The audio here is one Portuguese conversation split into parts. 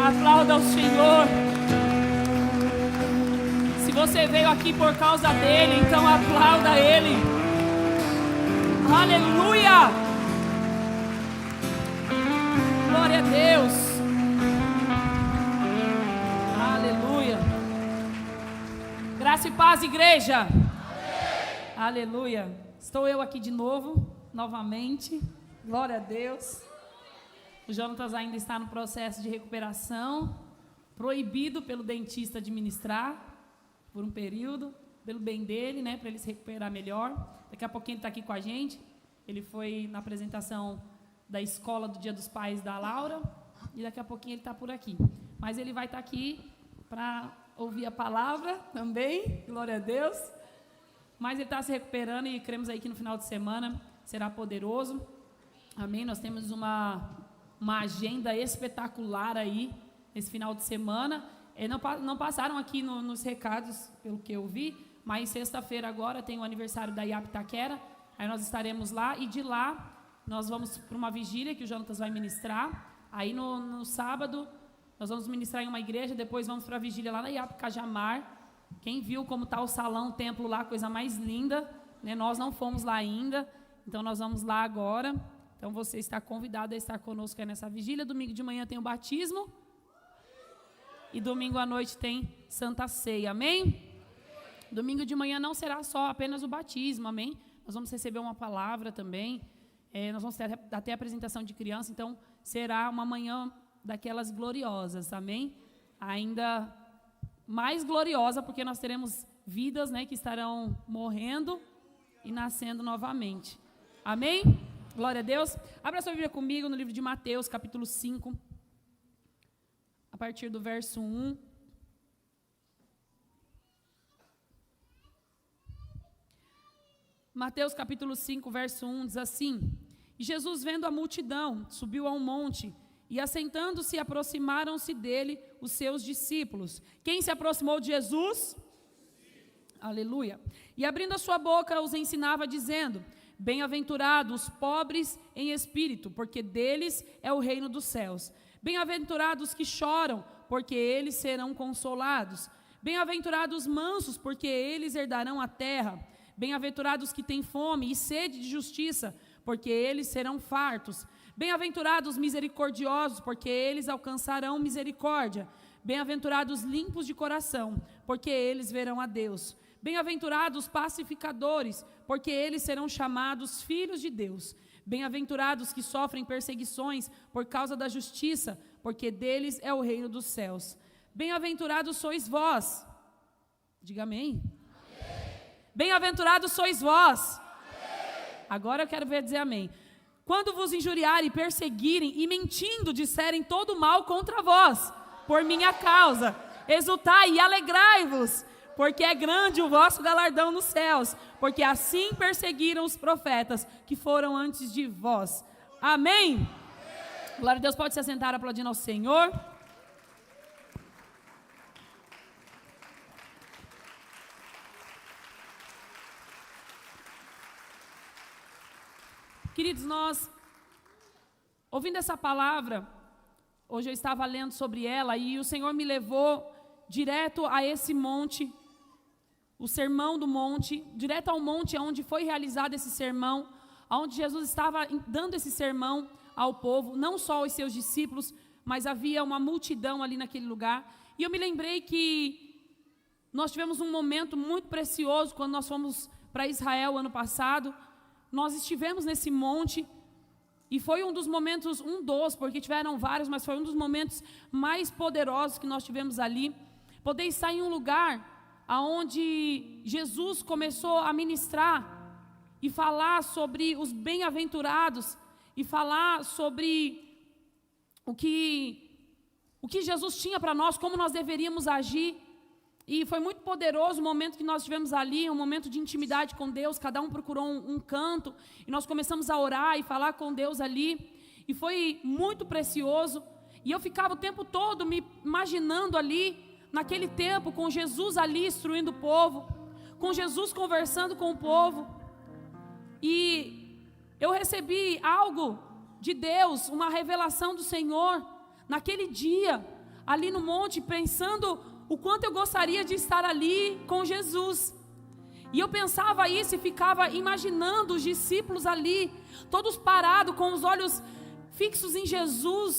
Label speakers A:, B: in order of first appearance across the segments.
A: Aplauda o Senhor. Se você veio aqui por causa dele, então aplauda ele. Aleluia! Glória a Deus. Aleluia. Graça e paz, igreja. Amém. Aleluia. Estou eu aqui de novo, novamente. Glória a Deus. O Jonatas ainda está no processo de recuperação, proibido pelo dentista de ministrar por um período, pelo bem dele, né, para ele se recuperar melhor. Daqui a pouquinho ele está aqui com a gente. Ele foi na apresentação da escola do Dia dos Pais da Laura e daqui a pouquinho ele está por aqui. Mas ele vai estar aqui para ouvir a palavra também, glória a Deus. Mas ele está se recuperando e cremos aí que no final de semana será poderoso. Amém? Nós temos uma agenda espetacular aí, esse final de semana. Não passaram aqui nos recados, pelo que eu vi, mas sexta-feira agora tem o aniversário da IAP Itaquera, aí nós estaremos lá, e de lá nós vamos para uma vigília que o Jonatas vai ministrar. Aí no sábado nós vamos ministrar em uma igreja, depois vamos para a vigília lá na IAP Cajamar. Quem viu como está o salão, o templo lá, coisa mais linda, né? Nós não fomos lá ainda, então nós vamos lá agora. Então você está convidado a estar conosco aí nessa vigília. Domingo de manhã tem o batismo. E domingo à noite tem Santa Ceia, amém? Domingo de manhã não será só apenas o batismo, amém? Nós vamos receber uma palavra também. Nós vamos ter até a apresentação de criança. Então será uma manhã daquelas gloriosas, amém? Ainda mais gloriosa, porque nós teremos vidas, né, que estarão morrendo e nascendo novamente, amém? Glória a Deus. Abra sua Bíblia comigo no livro de Mateus, capítulo 5, a partir do verso 1. Mateus, capítulo 5, verso 1, diz assim: E Jesus, vendo a multidão, subiu a um monte, e assentando-se, aproximaram-se dele os seus discípulos. Quem se aproximou de Jesus? Aleluia. E abrindo a sua boca, os ensinava, dizendo: Bem-aventurados os pobres em espírito, porque deles é o reino dos céus. Bem-aventurados que choram, porque eles serão consolados. Bem-aventurados os mansos, porque eles herdarão a terra. Bem-aventurados que têm fome e sede de justiça, porque eles serão fartos. Bem-aventurados os misericordiosos, porque eles alcançarão misericórdia. Bem-aventurados os limpos de coração, porque eles verão a Deus. Bem-aventurados os pacificadores, porque eles serão chamados filhos de Deus. Bem-aventurados que sofrem perseguições por causa da justiça, porque deles é o reino dos céus. Bem-aventurados sois vós. Diga amém. Bem-aventurados sois vós. Amém. Agora eu quero ver dizer amém. Quando vos injuriarem, perseguirem e mentindo disserem todo mal contra vós, por minha causa, exultai e alegrai-vos, porque é grande o vosso galardão nos céus, porque assim perseguiram os profetas que foram antes de vós. Amém? Amém. Glória a Deus, pode se assentar aplaudindo ao Senhor. Queridos, nós, ouvindo essa palavra, hoje eu estava lendo sobre ela e o Senhor me levou direto a esse monte, o sermão do monte, direto ao monte onde foi realizado esse sermão, onde Jesus estava dando esse sermão ao povo, não só aos seus discípulos, mas havia uma multidão ali naquele lugar. E eu me lembrei que nós tivemos um momento muito precioso quando nós fomos para Israel ano passado. Nós estivemos nesse monte e foi um dos momentos, porque tiveram vários, mas foi um dos momentos mais poderosos que nós tivemos ali. Poder estar em um lugar onde Jesus começou a ministrar e falar sobre os bem-aventurados e falar sobre o que Jesus tinha para nós, como nós deveríamos agir. E foi muito poderoso o momento que nós tivemos ali, um momento de intimidade com Deus. Cada um procurou um canto e nós começamos a orar e falar com Deus ali. E foi muito precioso. E eu ficava o tempo todo me imaginando ali, naquele tempo, com Jesus ali instruindo o povo, com Jesus conversando com o povo. E eu recebi algo de Deus, uma revelação do Senhor, naquele dia, ali no monte, pensando o quanto eu gostaria de estar ali com Jesus. E eu pensava isso e ficava imaginando os discípulos ali, todos parados, com os olhos fixos em Jesus,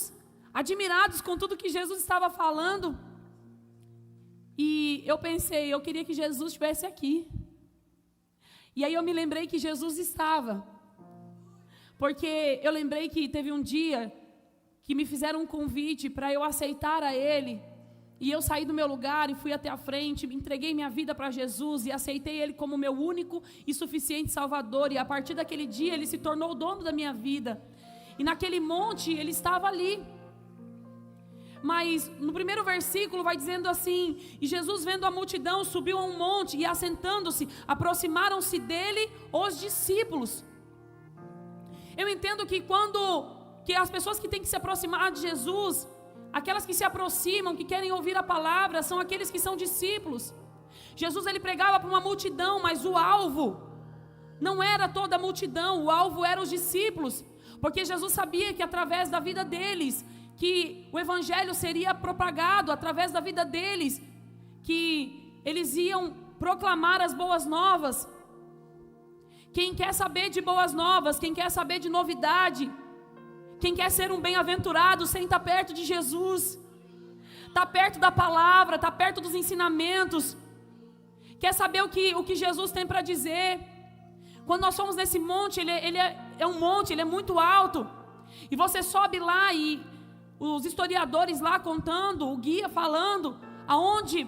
A: admirados com tudo que Jesus estava falando. E eu pensei, eu queria que Jesus estivesse aqui. E aí eu me lembrei que Jesus estava. Porque eu lembrei que teve um dia que me fizeram um convite para eu aceitar a Ele. E eu saí do meu lugar e fui até a frente, entreguei minha vida para Jesus e aceitei Ele como meu único e suficiente Salvador. E a partir daquele dia Ele se tornou o dono da minha vida. E naquele monte Ele estava ali. Mas no primeiro versículo vai dizendo assim: e Jesus, vendo a multidão, subiu a um monte e, assentando-se, aproximaram-se dele os discípulos. Eu entendo que que as pessoas que têm que se aproximar de Jesus, aquelas que se aproximam, que querem ouvir a palavra, são aqueles que são discípulos. Jesus, ele pregava para uma multidão, mas o alvo não era toda a multidão, o alvo eram os discípulos, porque Jesus sabia que através da vida deles, que o evangelho seria propagado, através da vida deles, que eles iam proclamar as boas novas. Quem quer saber de boas novas, quem quer saber de novidade, quem quer ser um bem-aventurado, senta perto de Jesus, está perto da palavra, está perto dos ensinamentos, quer saber o que Jesus tem para dizer. Quando nós somos nesse monte, ele é um monte, ele é muito alto, e você sobe lá e os historiadores lá contando, o guia falando, aonde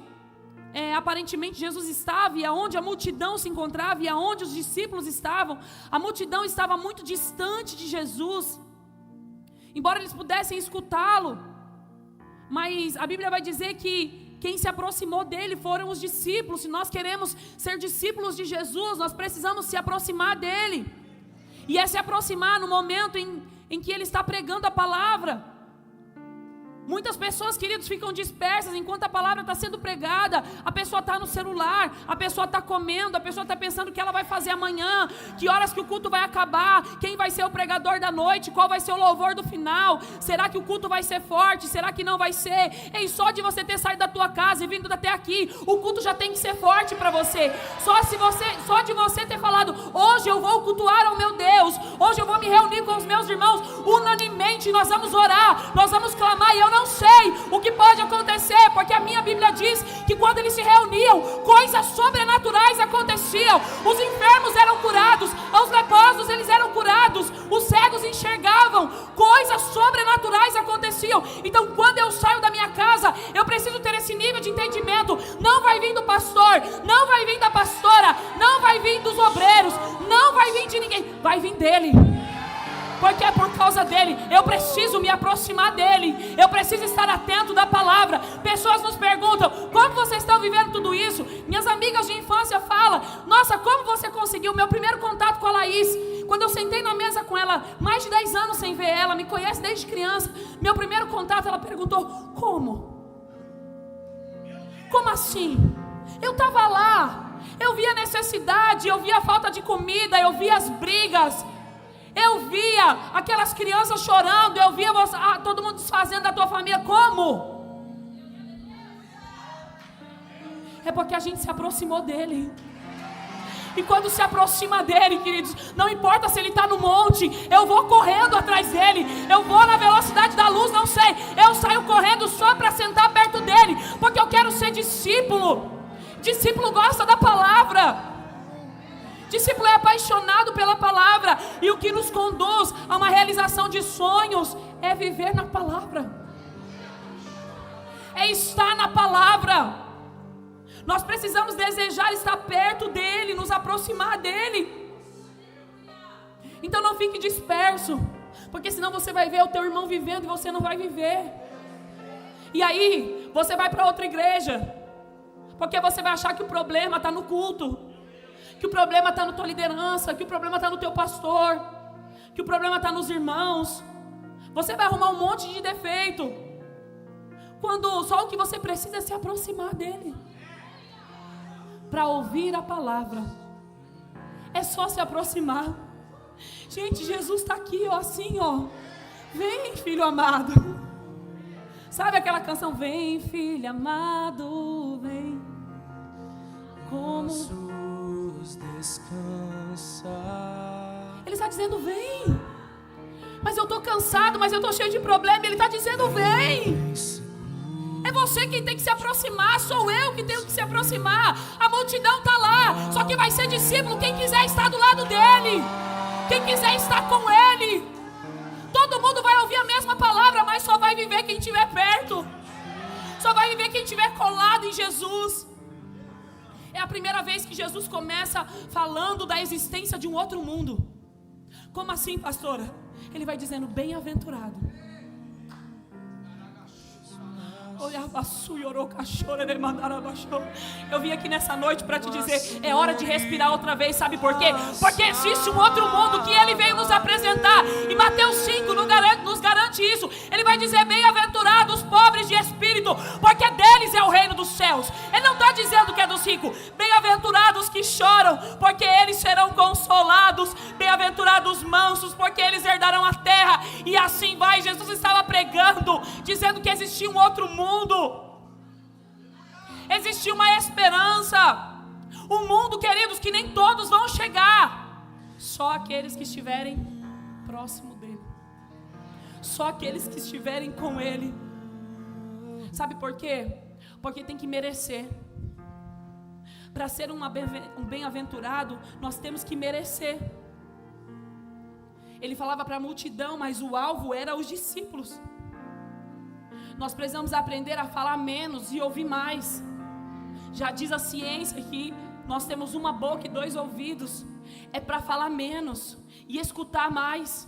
A: aparentemente Jesus estava e aonde a multidão se encontrava e aonde os discípulos estavam. A multidão estava muito distante de Jesus, embora eles pudessem escutá-lo, mas a Bíblia vai dizer que quem se aproximou dele foram os discípulos. Se nós queremos ser discípulos de Jesus, nós precisamos se aproximar dele, e é se aproximar no momento em que ele está pregando a palavra. Muitas pessoas, queridos, ficam dispersas enquanto a palavra está sendo pregada. A pessoa está no celular, a pessoa está comendo, a pessoa está pensando o que ela vai fazer amanhã, que horas que o culto vai acabar, quem vai ser o pregador da noite, qual vai ser o louvor do final, será que o culto vai ser forte, será que não vai ser? Ei, só de você ter saído da tua casa e vindo até aqui, o culto já tem que ser forte para você. Só de você ter falado, hoje eu vou cultuar ao meu Deus, hoje eu vou me reunir com os meus irmãos, unanimemente nós vamos orar, nós vamos clamar. E eu não sei o que pode acontecer, porque a minha Bíblia diz que quando eles se reuniam, coisas sobrenaturais aconteciam. Os enfermos eram curados, os leprosos eles eram curados, os cegos enxergavam, coisas sobrenaturais aconteciam. Então quando eu saio da minha casa, eu preciso ter esse nível de entendimento. Não vai vir do pastor, não vai vir da pastora, não vai vir dos obreiros, não vai vir de ninguém, vai vir dele. Porque é por causa dele, eu preciso me aproximar dele, eu preciso estar atento da palavra. Pessoas nos perguntam, como vocês estão vivendo tudo isso? Minhas amigas de infância falam, nossa, como você conseguiu? Meu primeiro contato com a Laís, quando eu sentei na mesa com ela, mais de 10 anos sem ver ela, me conhece desde criança, meu primeiro contato, ela perguntou, como? Como assim? Eu estava lá, eu via a necessidade, eu via a falta de comida, eu via as brigas, eu via aquelas crianças chorando, eu via todo mundo desfazendo da tua família. Como? É porque a gente se aproximou dele. E quando se aproxima dele, queridos, não importa se ele está no monte, eu vou correndo atrás dele, eu vou na velocidade da luz, não sei, eu saio correndo só para sentar perto dele, porque eu quero ser discípulo. Discípulo gosta da palavra. Discípulo é apaixonado pela palavra, e o que nos conduz a uma realização de sonhos é viver na palavra, é estar na palavra. Nós precisamos desejar estar perto dele, nos aproximar dele. Então não fique disperso, porque senão você vai ver o teu irmão vivendo e você não vai viver. E aí você vai para outra igreja, porque você vai achar que o problema está no culto, que o problema está na tua liderança, que o problema está no teu pastor, que o problema está nos irmãos. Você vai arrumar um monte de defeito, quando só o que você precisa é se aproximar dele, para ouvir a palavra. É só se aproximar. Gente, Jesus está aqui, ó, assim, ó. Vem, filho amado. Sabe aquela canção? Vem, filho amado, vem. Como Ele está dizendo: vem. Mas eu estou cansado, mas eu estou cheio de problema. Ele está dizendo: vem. É você quem tem que se aproximar, sou eu que tenho que se aproximar. A multidão está lá, só que vai ser discípulo quem quiser estar do lado dele, quem quiser estar com ele. Todo mundo vai ouvir a mesma palavra, mas só vai viver quem estiver perto, só vai viver quem estiver colado em Jesus. É a primeira vez que Jesus começa falando da existência de um outro mundo. Como assim, pastora? Ele vai dizendo: bem-aventurado. Eu vim aqui nessa noite para te dizer: é hora de respirar outra vez. Sabe por quê? Porque existe um outro mundo que Ele veio nos apresentar. E Mateus 5 nos garante isso. Ele vai dizer: bem-aventurados os pobres de espírito, porque deles é o reino dos céus. Ele não está dizendo que é dos ricos. Bem-aventurados que choram, porque eles serão consolados. Bem-aventurados os mansos, porque eles herdarão a terra. E assim vai. Jesus estava pregando, dizendo que existia um outro mundo. Existia uma esperança. Um mundo, queridos, que nem todos vão chegar. Só aqueles que estiverem próximo dele. Só aqueles que estiverem com ele. Sabe por quê? Porque tem que merecer. Para ser um bem-aventurado, nós temos que merecer. Ele falava para a multidão, mas o alvo era os discípulos. Nós precisamos aprender a falar menos e ouvir mais. Já diz a ciência que nós temos uma boca e 2 ouvidos. É para falar menos e escutar mais,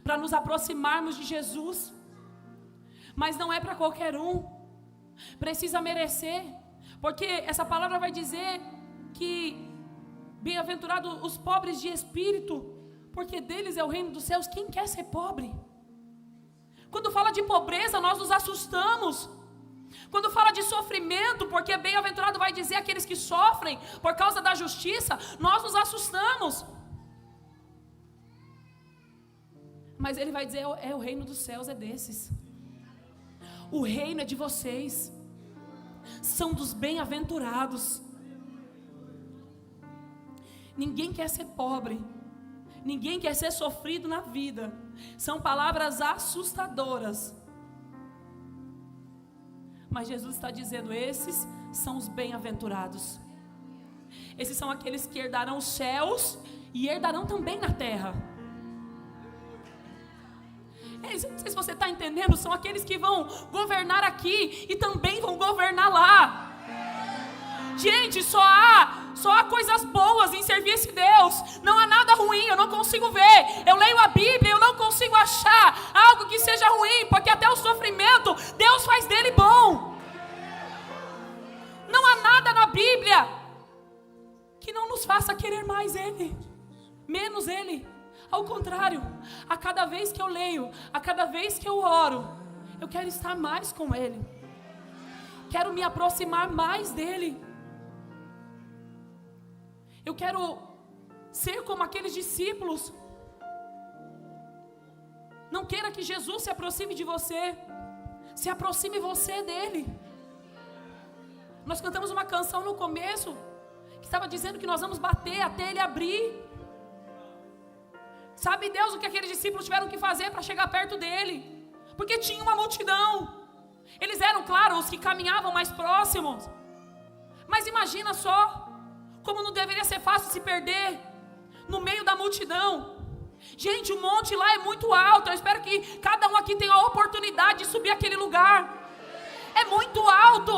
A: para nos aproximarmos de Jesus. Mas não é para qualquer um. Precisa merecer. Porque essa palavra vai dizer que bem-aventurados os pobres de espírito, porque deles é o reino dos céus. Quem quer ser pobre? Quando fala de pobreza, nós nos assustamos. Quando fala de sofrimento, porque bem-aventurado vai dizer aqueles que sofrem por causa da justiça, nós nos assustamos. Mas ele vai dizer: o reino dos céus é desses. O reino é de vocês. São dos bem-aventurados. Ninguém quer ser pobre. Ninguém quer ser sofrido na vida. São palavras assustadoras. Mas Jesus está dizendo: esses são os bem-aventurados. Esses são aqueles que herdarão os céus e herdarão também na terra. Não sei se você está entendendo. São aqueles que vão governar aqui e também vão governar lá. Gente, só há coisas boas em servir esse Deus. Não há nada ruim, eu não consigo ver. Eu leio a Bíblia, eu não consigo achar algo que seja ruim, porque até o sofrimento, Deus faz dele bom. Não há nada na Bíblia que não nos faça querer mais Ele, menos Ele. Ao contrário, a cada vez que eu leio, a cada vez que eu oro, eu quero estar mais com Ele. Quero me aproximar mais dEle. Eu quero ser como aqueles discípulos. Não queira que Jesus se aproxime de você. Se aproxime você dele. Nós cantamos uma canção no começo que estava dizendo que nós vamos bater até ele abrir. Sabe Deus o que aqueles discípulos tiveram que fazer para chegar perto dele? Porque tinha uma multidão. Eles eram, claro, os que caminhavam mais próximos. Mas imagina só como não deveria ser fácil se perder no meio da multidão. Gente, o monte lá é muito alto. Eu espero que cada um aqui tenha a oportunidade de subir aquele lugar. É muito alto.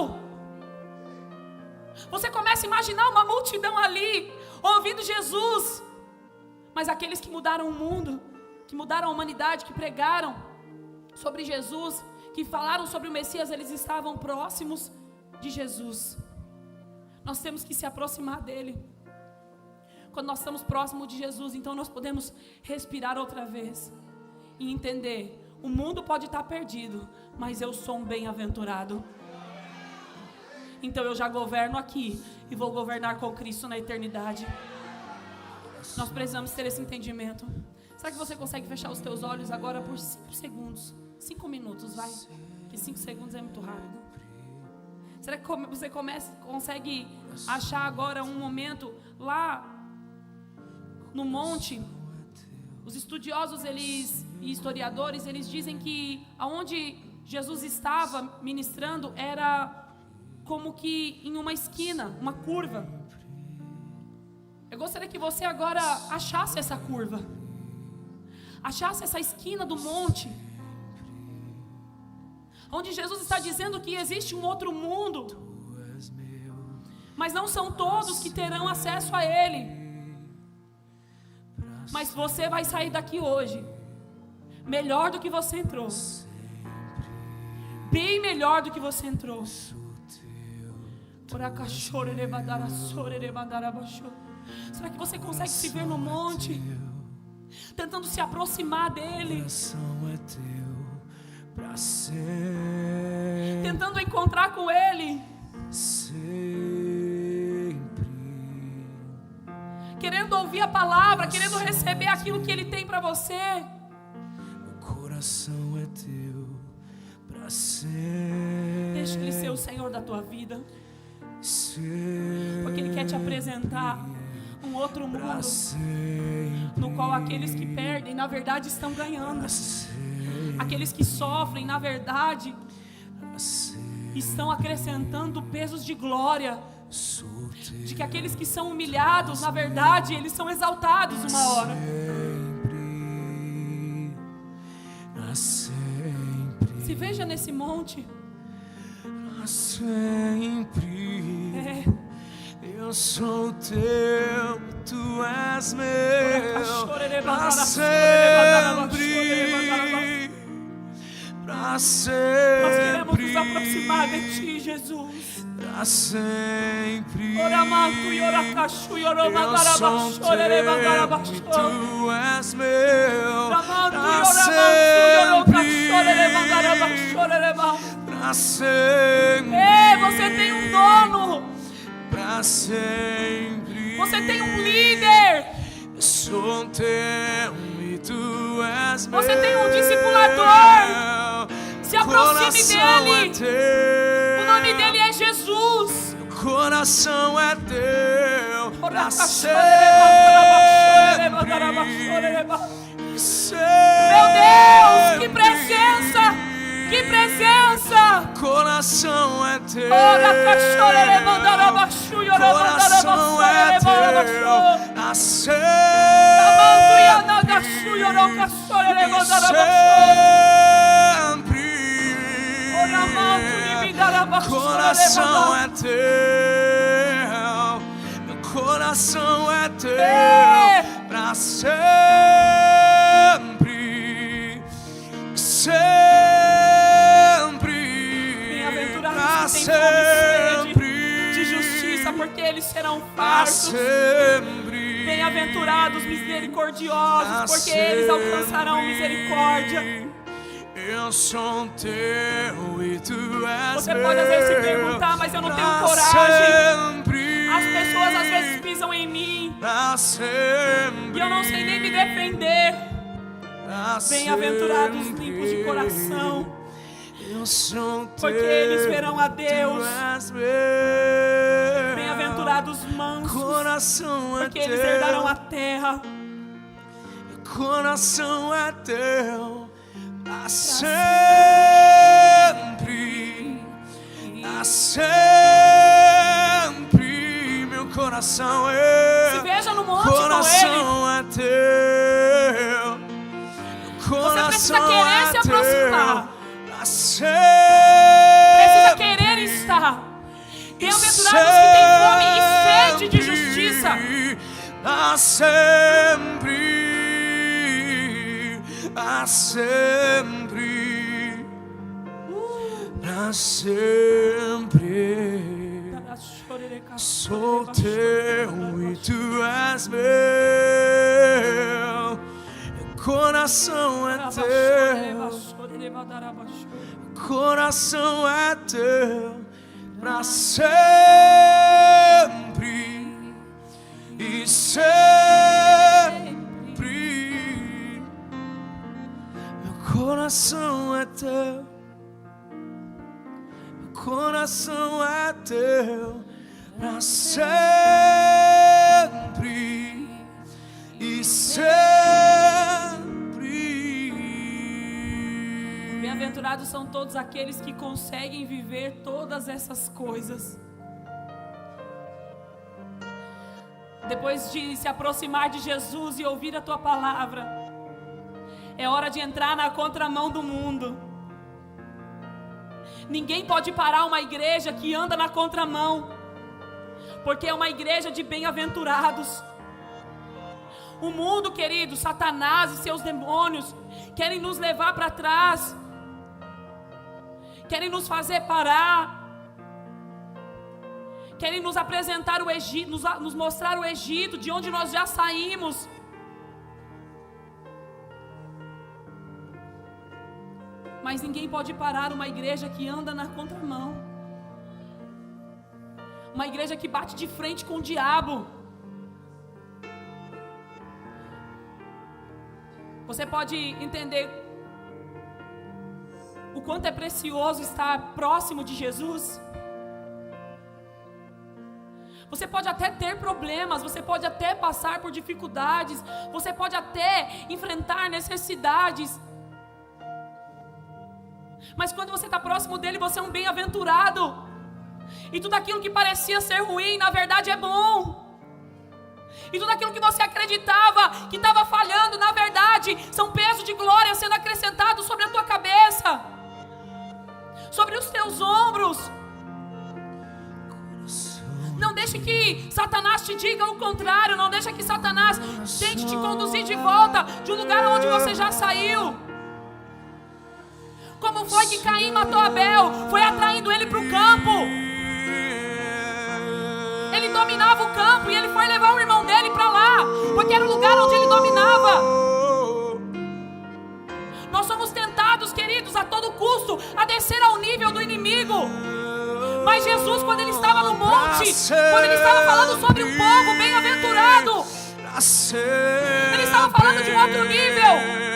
A: Você começa a imaginar uma multidão ali, ouvindo Jesus. Mas aqueles que mudaram o mundo, que mudaram a humanidade, que pregaram sobre Jesus, que falaram sobre o Messias, eles estavam próximos de Jesus. Nós temos que se aproximar dele. Quando nós estamos próximos de Jesus, então nós podemos respirar outra vez e entender: o mundo pode estar perdido, mas eu sou um bem-aventurado. Então eu já governo aqui e vou governar com Cristo na eternidade. Nós precisamos ter esse entendimento. Será que você consegue fechar os teus olhos agora por 5 segundos? 5 minutos, vai. Que 5 segundos é muito rápido. Será que você consegue achar agora um momento lá no monte? Os estudiosos e historiadores, eles dizem que aonde Jesus estava ministrando era como que em uma esquina, uma curva. Eu gostaria que você agora achasse essa curva, achasse essa esquina do monte, onde Jesus está dizendo que existe um outro mundo, mas não são todos que terão acesso a Ele. Mas você vai sair daqui hoje melhor do que você entrou, bem melhor do que você entrou. Será que você consegue se ver no monte, tentando se aproximar dele, tentando encontrar com ele, querendo ouvir a palavra, querendo receber aquilo que ele tem para você?
B: Meu coração é teu para sempre.
A: Deixa ele ser o Senhor da tua vida, porque ele quer te apresentar um outro mundo no qual aqueles que perdem na verdade estão ganhando, aqueles que sofrem na verdade estão acrescentando pesos de glória, de que aqueles que são humilhados na verdade eles são exaltados uma hora. Se veja nesse monte.
B: Eu sou teu, tu és meu, pra sempre, pra sempre.
A: Nós queremos nos aproximar de ti, Jesus.
B: Pra sempre.
A: Eu
B: sou teu, tu és meu, pra sempre. Pra sempre.
A: Ei, você tem um dono.
B: Pra sempre.
A: Você tem um líder.
B: Eu sou teu e tu és meu.
A: Você tem um discipulador. Se aproxime dele. O nome dele é Jesus.
B: Meu coração é teu. Pra sempre.
A: Meu Deus, que presença! Que presença!
B: Coração é teu. Coração é teu. Pra sempre. Coração é teu. Meu coração é teu. Pra sempre. Sempre.
A: Bem-aventurados que têm fome e sede de justiça, porque eles serão fartos. Bem-aventurados misericordiosos, porque eles alcançarão misericórdia.
B: Eu sou teu e tu és
A: Você pode às vezes se perguntar, mas eu não tenho coragem. As pessoas às vezes pisam em mim e eu não sei nem me defender. Bem-aventurados limpos de coração, porque eles verão a Deus. Bem-aventurados mansos, porque eles herdarão a terra.
B: Coração é teu. Pra sempre, pra sempre, meu coração é.
A: Se veja no monte com ele.
B: Coração é teu.
A: Você precisa querer se aproximar.
B: Pra sempre.
A: Precisa querer estar. Bem-aventurados que têm fome e sede de justiça.
B: Pra sempre. Para sempre, para sempre. Sou teu e tu és meu. Meu coração é teu. Coração é teu. Para sempre e sempre. Coração é teu. coração é teu para sempre e sempre.
A: Bem-aventurados são todos aqueles que conseguem viver todas essas coisas. Depois de se aproximar de Jesus e ouvir a tua palavra, é hora de entrar na contramão do mundo. Ninguém pode parar uma igreja que anda na contramão, porque é uma igreja de bem-aventurados. O mundo, querido, Satanás e seus demônios querem nos levar para trás, querem nos fazer parar, querem nos apresentar o Egito, nos mostrar o Egito, de onde nós já saímos. Mas ninguém pode parar uma igreja que anda na contramão, uma igreja que bate de frente com o diabo. Você pode entender o quanto é precioso estar próximo de Jesus? Você pode até ter problemas, você pode até passar por dificuldades, você pode até enfrentar necessidades, mas quando você está próximo dele, você é um bem-aventurado, e tudo aquilo que parecia ser ruim, na verdade é bom, e tudo aquilo que você acreditava que estava falhando, na verdade são pesos de glória sendo acrescentados sobre a tua cabeça, sobre os teus ombros. Não deixe que Satanás te diga o contrário. Não deixe que Satanás tente te conduzir de volta de um lugar onde você já saiu. Como foi que Caim matou Abel? Foi atraindo ele para o campo. Ele dominava o campo e ele foi levar o irmão dele para lá, porque era o lugar onde ele dominava. Nós somos tentados, queridos, a todo custo a descer ao nível do inimigo. Mas Jesus, quando ele estava no monte, quando ele estava falando sobre um povo bem-aventurado, ele estava falando de um outro nível.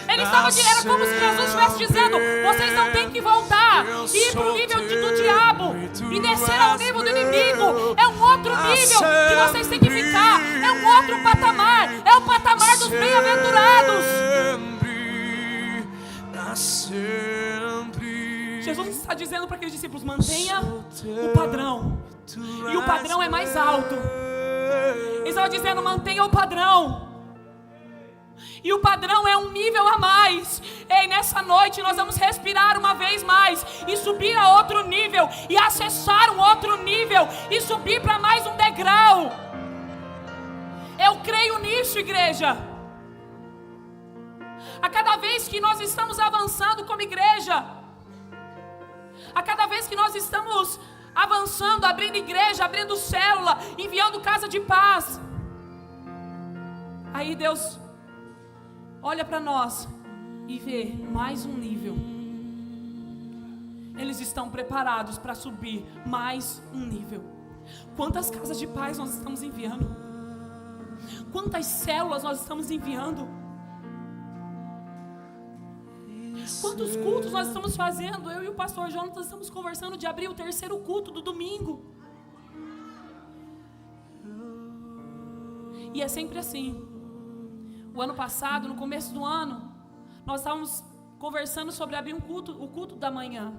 A: Era como se Jesus estivesse dizendo: vocês não têm que voltar e ir para o nível do diabo e descer ao nível do inimigo. É um outro nível que vocês têm que ficar. É um outro patamar. É o patamar dos bem-aventurados. Jesus está dizendo para aqueles discípulos: mantenha o padrão. E o padrão é mais alto. Ele estava dizendo: mantenha o padrão. E o padrão é um nível a mais. Ei, nessa noite nós vamos respirar uma vez mais e subir a outro nível, e acessar um outro nível, e subir para mais um degrau. Eu creio nisso, igreja. A cada vez que nós estamos avançando como igreja, a cada vez que nós estamos avançando, abrindo igreja, abrindo célula, enviando casa de paz, aí Deus olha para nós e vê mais um nível. Eles estão preparados para subir mais um nível. Quantas casas de paz nós estamos enviando? Quantas células nós estamos enviando? Quantos cultos nós estamos fazendo? Eu e o pastor Jonas estamos conversando de abrir o 3º culto do domingo. E é sempre assim. O ano passado, no começo do ano, nós estávamos conversando sobre abrir o culto da manhã.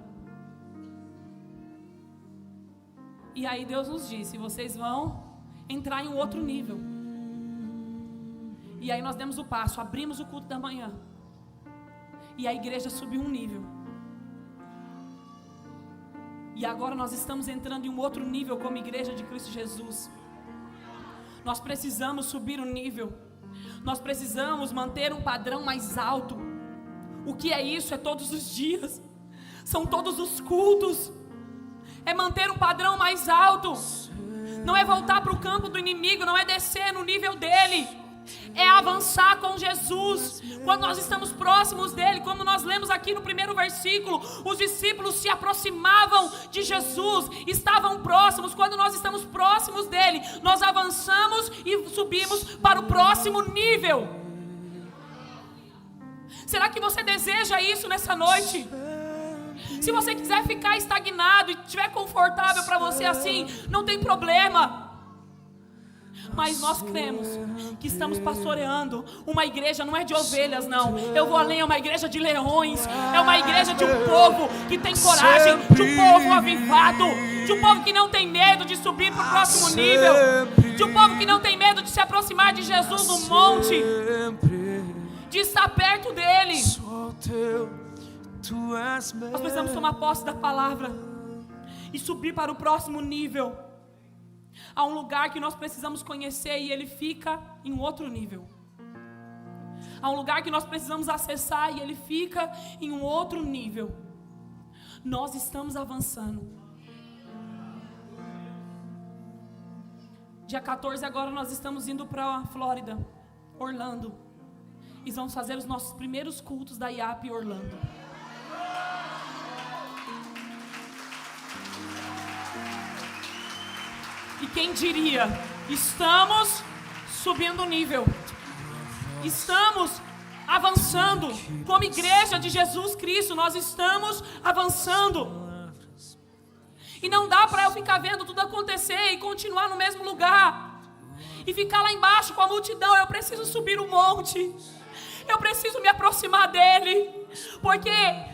A: E aí Deus nos disse: vocês vão entrar em um outro nível. E aí nós demos o passo, abrimos o culto da manhã. E a igreja subiu um nível. E agora nós estamos entrando em um outro nível como igreja de Cristo Jesus. Nós precisamos subir o nível. Nós precisamos manter um padrão mais alto. O que é isso? É todos os dias. São todos os cultos. É manter um padrão mais alto. Não é voltar para o campo do inimigo. Não é descer no nível dele. É avançar com Jesus. Quando nós estamos próximos dele, como nós lemos aqui no primeiro versículo, os discípulos se aproximavam de Jesus, estavam próximos. Quando nós estamos próximos dele, nós avançamos e subimos para o próximo nível. Será que você deseja isso nessa noite? Se você quiser ficar estagnado e estiver confortável para você assim, não tem problema. Mas nós cremos que estamos pastoreando uma igreja, não é de ovelhas, não. Eu vou além, é uma igreja de leões. É uma igreja de um povo que tem coragem, de um povo avivado, de um povo que não tem medo de subir para o próximo nível, de um povo que não tem medo de se aproximar de Jesus no monte, de estar perto dele. Nós precisamos tomar posse da palavra e subir para o próximo nível. Há um lugar que nós precisamos conhecer e ele fica em um outro nível. Há um lugar que nós precisamos acessar e ele fica em um outro nível. Nós estamos avançando. Dia 14 agora nós estamos indo para a Flórida, Orlando. E vamos fazer os nossos primeiros cultos da IAP Orlando. E quem diria, estamos subindo o nível, estamos avançando, como igreja de Jesus Cristo, nós estamos avançando. E não dá para eu ficar vendo tudo acontecer e continuar no mesmo lugar, e ficar lá embaixo com a multidão. Eu preciso subir o monte, eu preciso me aproximar dele, porque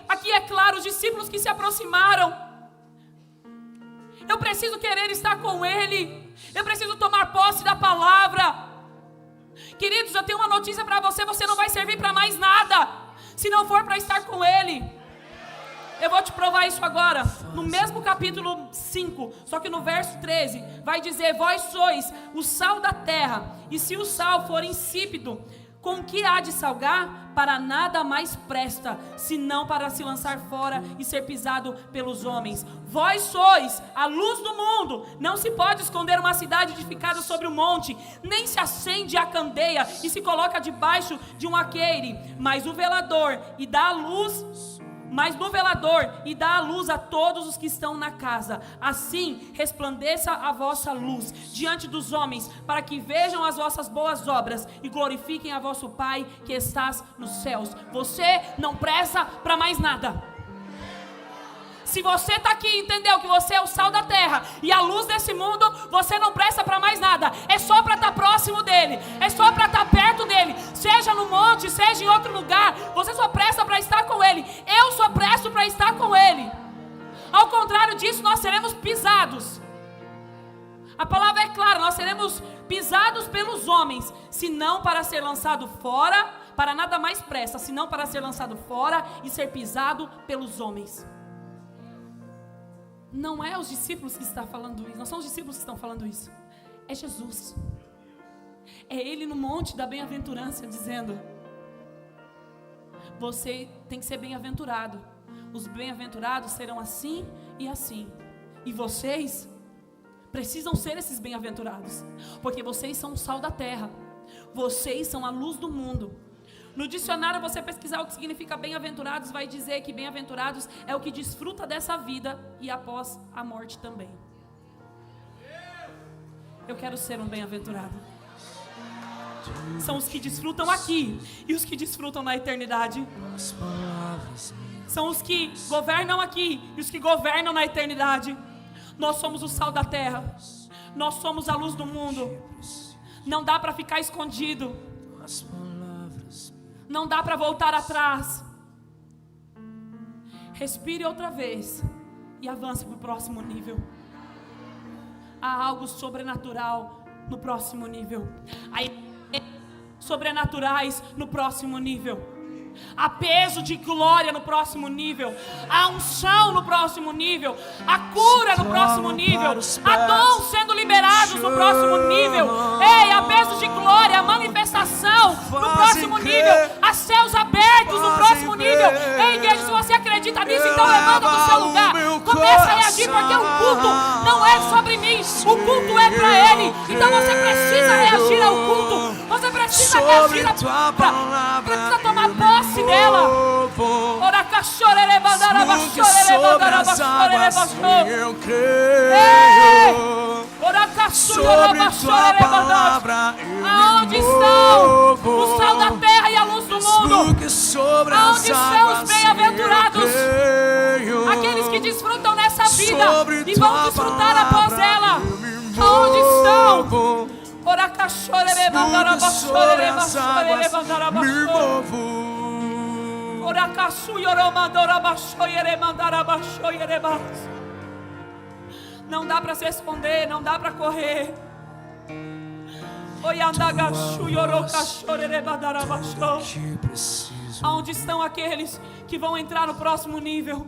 A: aqui é claro, os discípulos que se aproximaram, eu preciso querer estar com ele. Eu preciso tomar posse da palavra. Queridos, eu tenho uma notícia para você. Você não vai servir para mais nada se não for para estar com ele. Eu vou te provar isso agora. No mesmo capítulo 5, só que no verso 13, vai dizer: vós sois o sal da terra. E se o sal for insípido, com que há de salgar? Para nada mais presta, senão para se lançar fora e ser pisado pelos homens. Vós sois a luz do mundo. Não se pode esconder uma cidade edificada sobre um monte, nem se acende a candeia e se coloca debaixo de um alqueire, mas no velador e dá a luz a todos os que estão na casa. Assim resplandeça a vossa luz diante dos homens, para que vejam as vossas boas obras e glorifiquem a vosso Pai que estás nos céus. Você não presta para mais nada. Se você está aqui e entendeu que você é o sal da terra e a luz desse mundo, você não presta para mais nada. É só para estar próximo dele, é só para estar perto dele. Seja no monte, seja em outro lugar, você só presta para estar com ele. Eu só presto para estar com ele. Ao contrário disso, nós seremos pisados. A palavra é clara, nós seremos pisados pelos homens, senão para ser lançado fora, para nada mais presta, senão para ser lançado fora e ser pisado pelos homens. Não é os discípulos que estão falando isso, não são os discípulos que estão falando isso, é Jesus. É ele no monte da bem-aventurança dizendo: você tem que ser bem-aventurado. Os bem-aventurados serão assim e assim. E vocês precisam ser esses bem-aventurados, porque vocês são o sal da terra, vocês são a luz do mundo. No dicionário, você pesquisar o que significa bem-aventurados, vai dizer que bem-aventurados é o que desfruta dessa vida e após a morte também. Eu quero ser um bem-aventurado. São os que desfrutam aqui e os que desfrutam na eternidade. São os que governam aqui e os que governam na eternidade. Nós somos o sal da terra. Nós somos a luz do mundo. Não dá para ficar escondido. Não dá para voltar atrás. Respire outra vez e avance para o próximo nível. Há algo sobrenatural no próximo nível. Há sobrenaturais no próximo nível. Há peso de glória no próximo nível. Há unção no próximo nível. Há cura no próximo nível. Há dons sendo liberados no próximo nível. Ei, há peso de glória, há manifestação no próximo nível. Há céus abertos no próximo nível. Ei, igreja, se você acredita nisso, então levanta do seu lugar. Começa a reagir, porque o culto não é sobre mim. O culto é para ele. Então você precisa reagir ao culto. Você precisa reagir à palavra. Precisa tomar posse dela. Ora cachorere bandara bachorere bandara bachorere bachorere.
B: Eu creio.
A: Ora cachorere bachorere bandara. Aonde estão o sal da terra e a luz do mundo.
B: Porque sobre as
A: Aonde estão os
B: águas
A: bem-aventurados?
B: eu creio.
A: Aqueles que desfrutam nessa vida
B: Sobre
A: e vão
B: tua
A: desfrutar após
B: palavra
A: ela.
B: eu me
A: Aonde estão?
B: movo. Porque sobre as águas me movo.
A: Não dá para se esconder, não dá para correr.
B: Que preciso.
A: Aonde estão aqueles que vão entrar no próximo nível?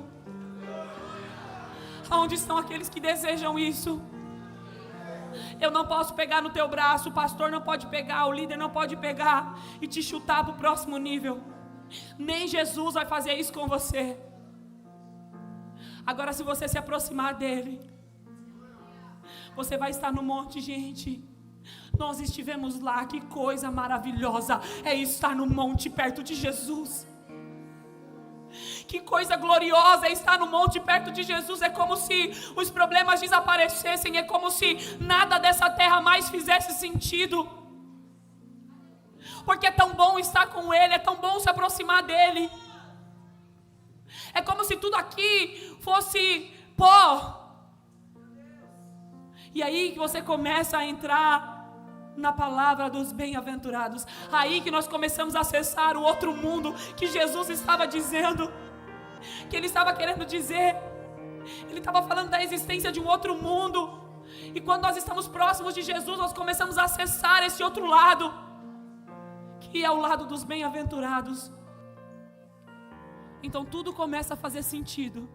A: Aonde estão aqueles que desejam isso? Eu não posso pegar no teu braço, o pastor não pode pegar, o líder não pode pegar e te chutar para o próximo nível. Nem Jesus vai fazer isso com você. Agora, se você se aproximar dele, você vai estar no monte, gente. Nós estivemos lá, que coisa maravilhosa é estar no monte perto de Jesus. Que coisa gloriosa é estar no monte perto de Jesus. É como se os problemas desaparecessem. É como se nada dessa terra mais fizesse sentido. Porque é tão bom estar com Ele, é tão bom se aproximar dEle. É como se tudo aqui fosse pó. E aí que você começa a entrar na palavra dos bem-aventurados. Aí que nós começamos a acessar o outro mundo que Jesus estava dizendo, que Ele estava querendo dizer. Ele estava falando da existência de um outro mundo. E quando nós estamos próximos de Jesus, nós começamos a acessar esse outro lado, que é o lado dos bem-aventurados. Então tudo começa a fazer sentido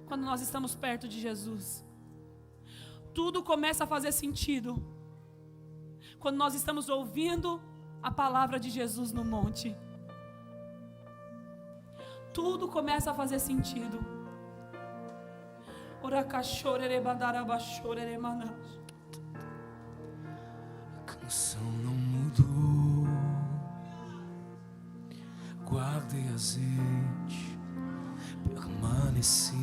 A: quando nós estamos perto de Jesus. Tudo começa a fazer sentido quando nós estamos ouvindo a palavra de Jesus no monte. Tudo começa a fazer sentido.
B: A canção não mudou. Guardei azeite, permaneci